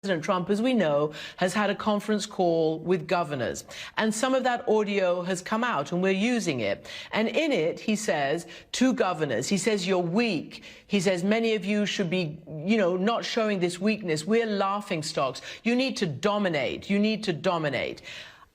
President Trump, as we know, has had a conference call with governors, and some of that audio has come out, and we're using it. And in it, he says to governors, he says, you're weak. He says, many of you should be, not showing this weakness. We're laughing stocks. You need to dominate. You need to dominate.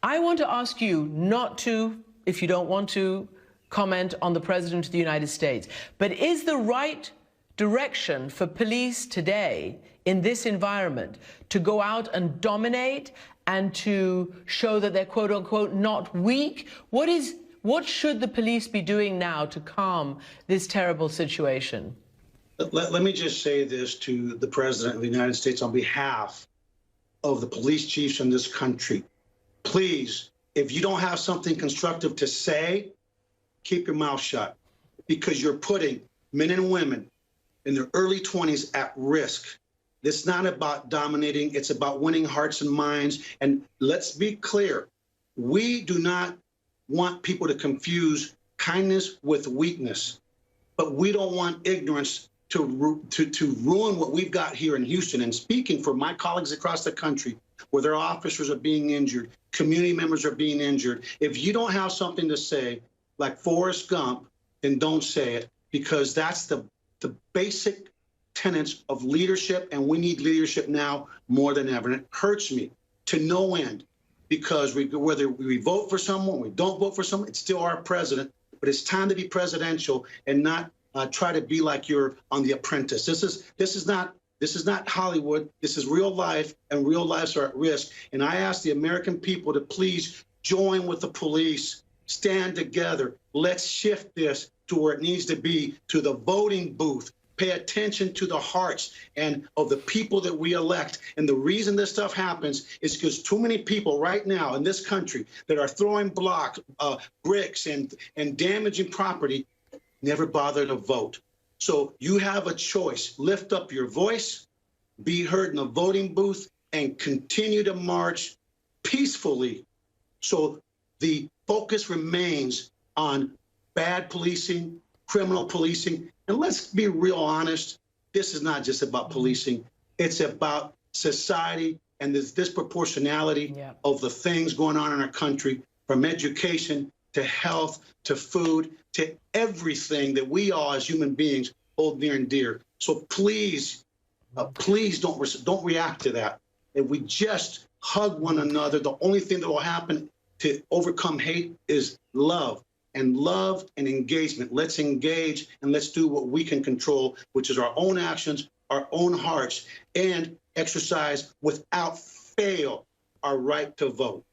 I want to ask you not to, if you don't want to, comment on the President of the United States, but is the right direction for police today in this environment to go out and dominate and to show that they're quote unquote not weak? What should the police be doing now to calm this terrible situation? Let me just say this to the President of the United States on behalf of the police chiefs in this country. Please, if you don't have something constructive to say, keep your mouth shut, because you're putting men and women in their early 20s at risk. It's not about dominating, it's about winning hearts and minds. And let's be clear, we do not want people to confuse kindness with weakness, but we don't want ignorance to ruin what we've got here in Houston. And speaking for my colleagues across the country, where their officers are being injured, community members are being injured, if you don't have something to say, like Forrest Gump, then don't say it, because that's the basic tenets of leadership, and we need leadership now more than ever. And it hurts me to no end, because whether we vote for someone, we don't vote for someone, it's still our president. But it's time to be presidential and not try to be like you're on The Apprentice. This is not Hollywood. This is real life, and real lives are at risk. And I ask the American people to please join with the police, stand together. Let's shift this to where it needs to be, to the voting booth. Pay attention to the hearts and of the people that we elect. And the reason this stuff happens is because too many people right now in this country that are throwing bricks and damaging property never bother to vote. So you have a choice. Lift up your voice, be heard in the voting booth, and continue to march peacefully. So the focus remains on bad policing, criminal policing. And let's be real honest, this is not just about policing. It's about society and this disproportionality of the things going on in our country, from education to health to food to everything that we all as human beings hold near and dear. So please, please don't react to that. If we just hug one another, the only thing that will happen to overcome hate is love. And love and engagement. Let's engage and let's do what we can control, which is our own actions, our own hearts, and exercise without fail our right to vote.